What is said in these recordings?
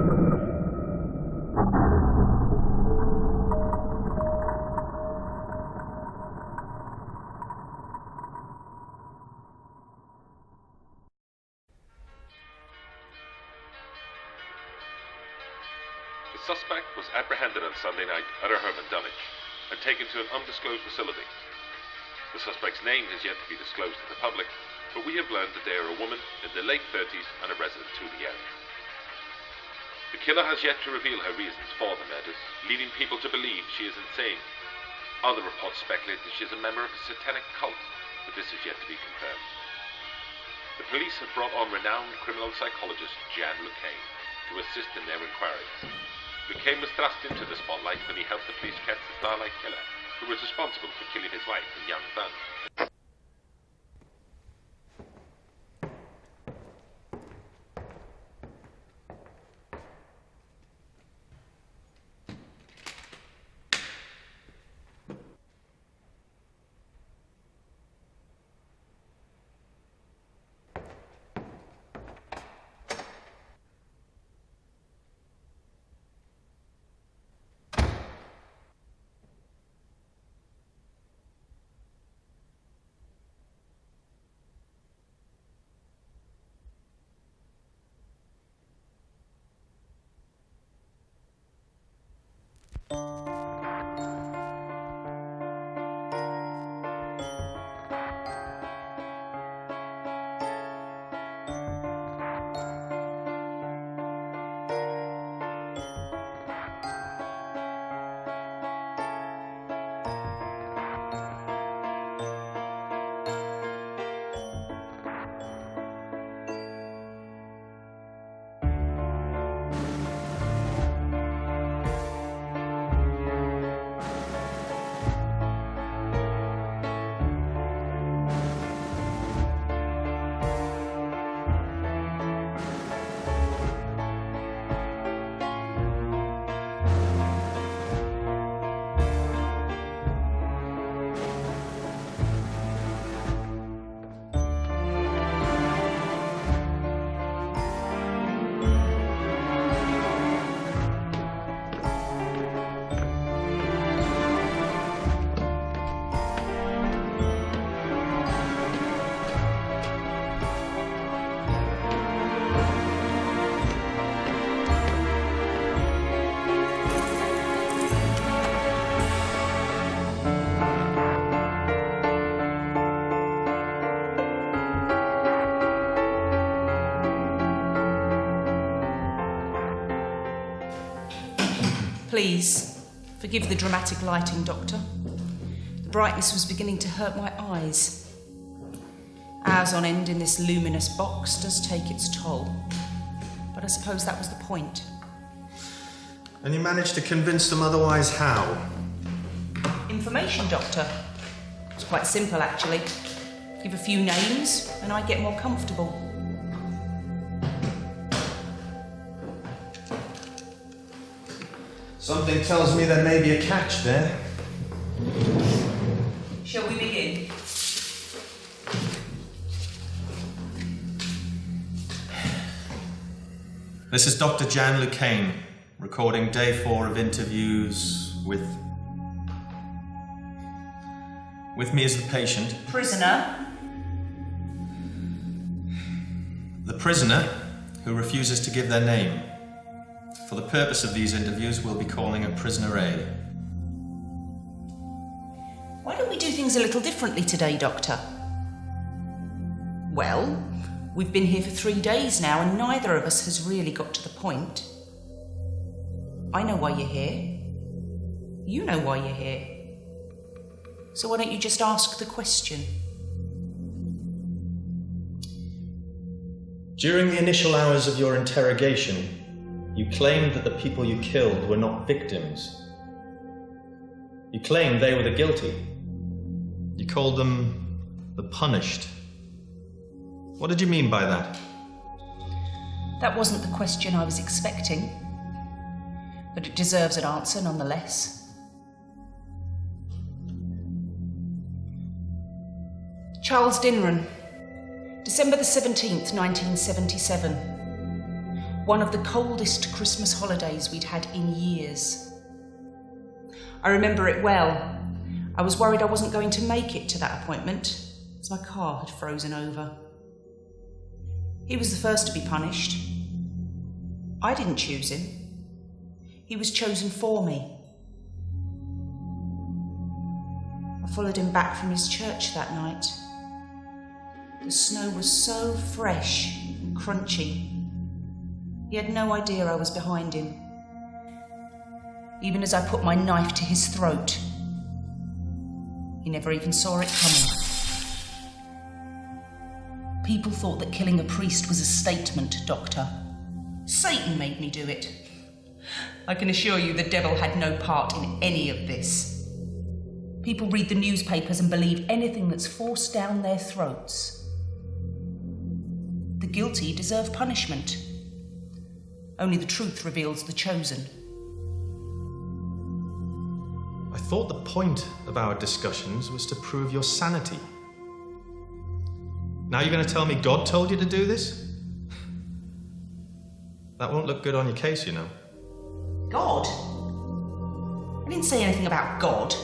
The suspect was apprehended on Sunday night at her home in Dunwich and taken to an undisclosed facility. The suspect's name has yet to be disclosed to the public, but we have learned that they are a woman in their late 30s and a resident to the area. The killer has yet to reveal her reasons for the murders, leading people to believe she is insane. Other reports speculate that she is a member of a satanic cult, but this is yet to be confirmed. The police have brought on renowned criminal psychologist Jan LeCain to assist in their inquiries. LeCain was thrust into the spotlight when he helped the police catch the Starlight Killer, who was responsible for killing his wife and young son. Please, forgive the dramatic lighting, Doctor. The brightness was beginning to hurt my eyes. Hours on end in this luminous box does take its toll. But I suppose that was the point. And you managed to convince them otherwise how? Information, Doctor. It's quite simple, actually. Give a few names and I get more comfortable. Something tells me there may be a catch there. Shall we begin? This is Dr. Jan LeCain, recording day 4 of interviews with me as the patient. Prisoner. The prisoner who refuses to give their name. For the purpose of these interviews, we'll be calling her Prisoner A. Why don't we do things a little differently today, Doctor? Well, we've been here for 3 days now and neither of us has really got to the point. I know why you're here. You know why you're here. So why don't you just ask the question? During the initial hours of your interrogation, you claimed that the people you killed were not victims. You claimed they were the guilty. You called them the punished. What did you mean by that? That wasn't the question I was expecting, but it deserves an answer nonetheless. Charles Dinran, December the 17th, 1977. One of the coldest Christmas holidays we'd had in years. I remember it well. I was worried I wasn't going to make it to that appointment, as my car had frozen over. He was the first to be punished. I didn't choose him. He was chosen for me. I followed him back from his church that night. The snow was so fresh and crunchy. He had no idea I was behind him. Even as I put my knife to his throat, he never even saw it coming. People thought that killing a priest was a statement, Doctor. Satan made me do it. I can assure you the devil had no part in any of this. People read the newspapers and believe anything that's forced down their throats. The guilty deserve punishment. Only the truth reveals the chosen. I thought the point of our discussions was to prove your sanity. Now you're going to tell me God told you to do this? That won't look good on your case, you know. God? I didn't say anything about God.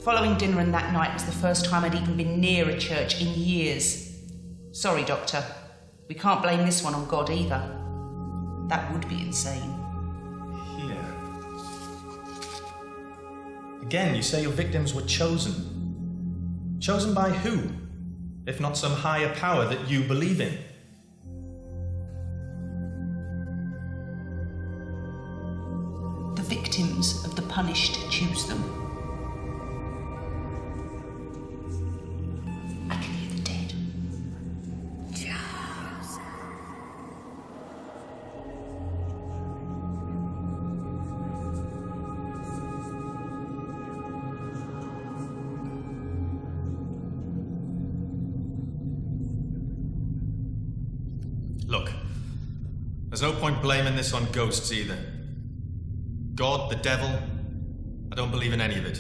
Following dinner and that night was the first time I'd even been near a church in years. Sorry, Doctor. We can't blame this one on God either. That would be insane. Here. Again, you say your victims were chosen. Chosen by who? If not some higher power that you believe in? The victims of the punished choose them. I can hear the dead. Look, there's no point blaming this on ghosts either. God, the devil, I don't believe in any of it.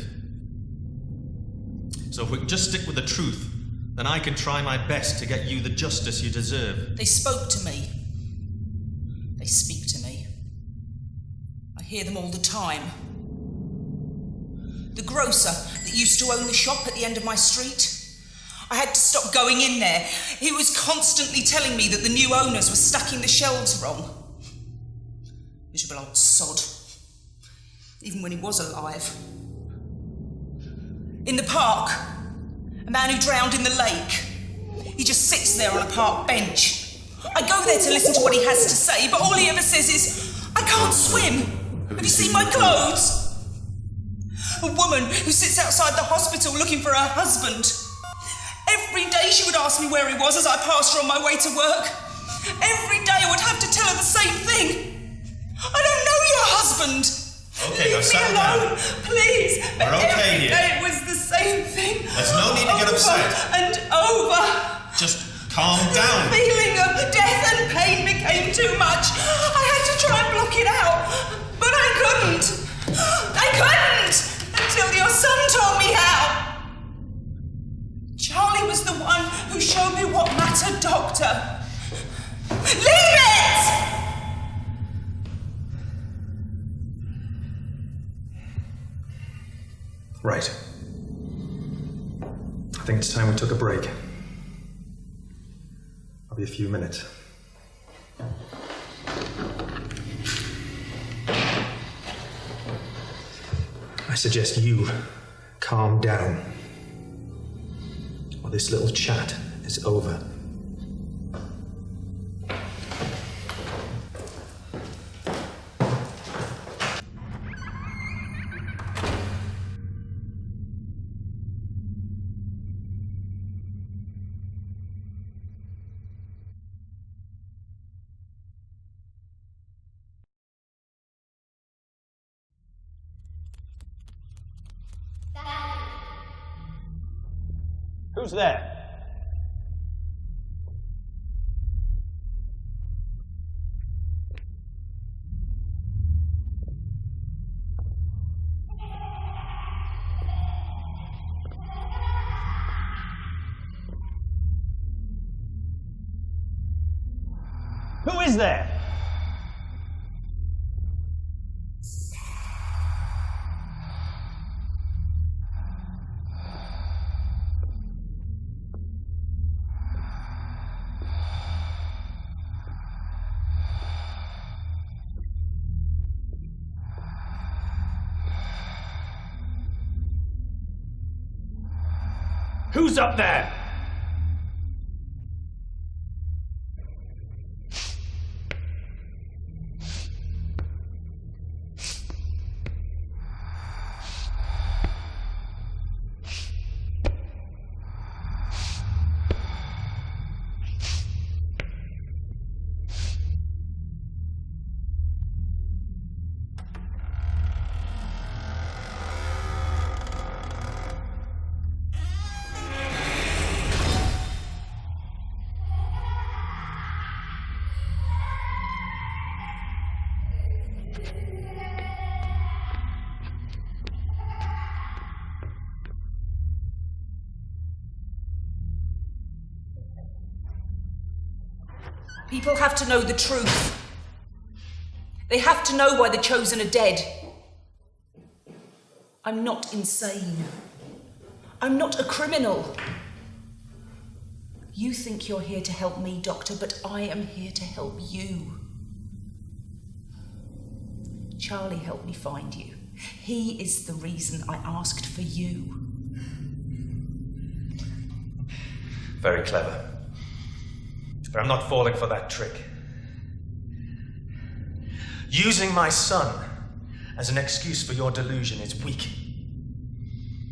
So if we can just stick with the truth, then I can try my best to get you the justice you deserve. They spoke to me. They speak to me. I hear them all the time. The grocer that used to own the shop at the end of my street, I had to stop going in there. He was constantly telling me that the new owners were stacking the shelves wrong. Miserable old sod. Even when he was alive. In the park, a man who drowned in the lake. He just sits there on a park bench. I go there to listen to what he has to say, but all he ever says is, I can't swim. Have you seen my clothes? A woman who sits outside the hospital looking for her husband. Every day she would ask me where he was as I passed her on my way to work. Every day I would have to tell her the same thing. I don't know your husband. Okay, Leave now settle me alone, down. please. We're But okay every here. day it was the same thing. There's no need to get upset. Over and over. Just calm down. The feeling of death and pain became too much. I had to try and block it out, but I couldn't. I couldn't until your son taught me how. Charlie was the one who showed me what mattered, Doctor. Leave it! Right. I think it's time we took a break. I'll be a few minutes. I suggest you calm down, or this little chat is over. Who's there? Who is there? Who's up there? People have to know the truth. They have to know why the Chosen are dead. I'm not insane. I'm not a criminal. You think you're here to help me, Doctor, but I am here to help you. Charlie helped me find you. He is the reason I asked for you. Very clever. But I'm not falling for that trick. Using my son as an excuse for your delusion is weak.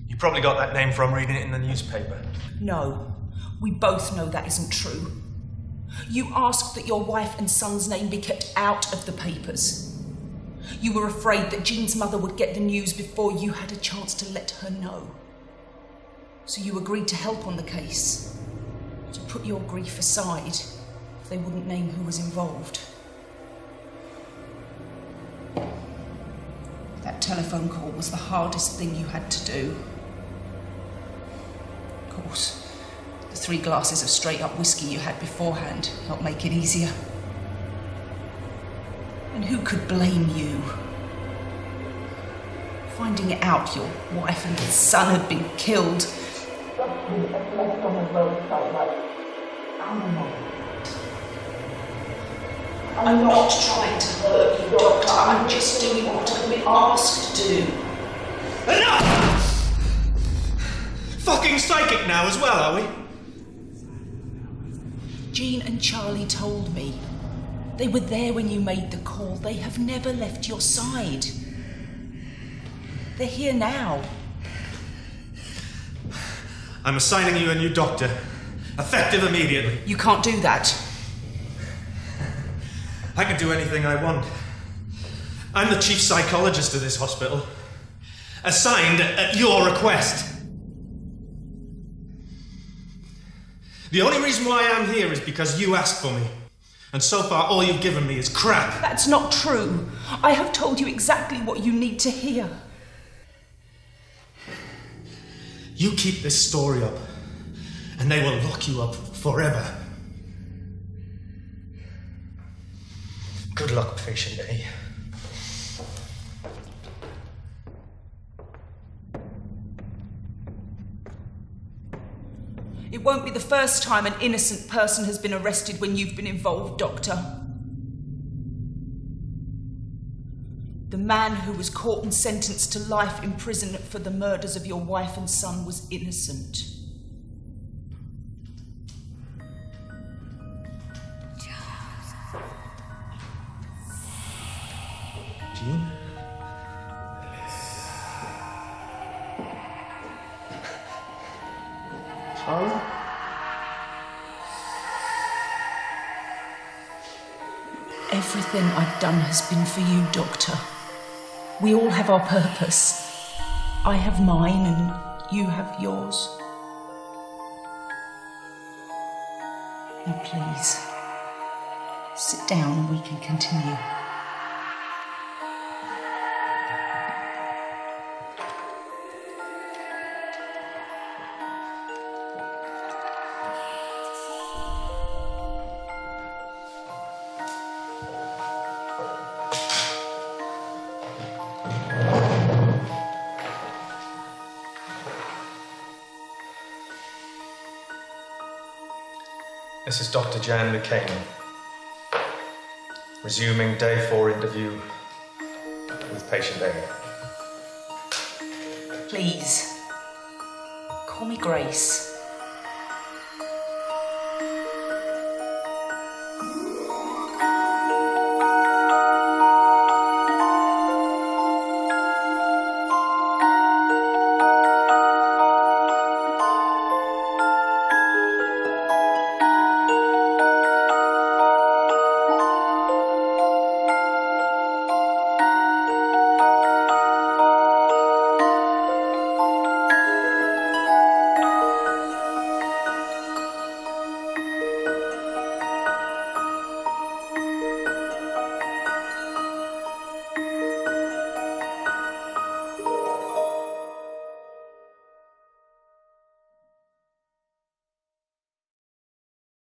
You probably got that name from reading it in the newspaper. No, we both know that isn't true. You asked that your wife and son's name be kept out of the papers. You were afraid that Jean's mother would get the news before you had a chance to let her know. So you agreed to help on the case. To put your grief aside if they wouldn't name who was involved. That telephone call was the hardest thing you had to do. Of course, the 3 glasses of straight-up whiskey you had beforehand helped make it easier. And who could blame you? Finding out your wife and son had been killed. I'm not trying to hurt you, Doctor. I'm just doing what I've been asked to do. Enough! Fucking psychic now as well, are we? Jean and Charlie told me. They were there when you made the call. They have never left your side. They're here now. I'm assigning you a new doctor. Effective immediately. You can't do that. I can do anything I want. I'm the chief psychologist of this hospital. Assigned at your request. The only reason why I'm here is because you asked for me. And so far, all you've given me is crap. That's not true. I have told you exactly what you need to hear. You keep this story up, and they will lock you up forever. Good luck, patient A. It won't be the first time an innocent person has been arrested when you've been involved, Doctor. The man who was caught and sentenced to life imprisonment for the murders of your wife and son was innocent. Jean? Charlie? Everything I've done has been for you, Doctor. We all have our purpose. I have mine and you have yours. Now please, sit down and we can continue. This is Dr. Jan McCain. Resuming day 4 interview with patient A. Please, call me Grace.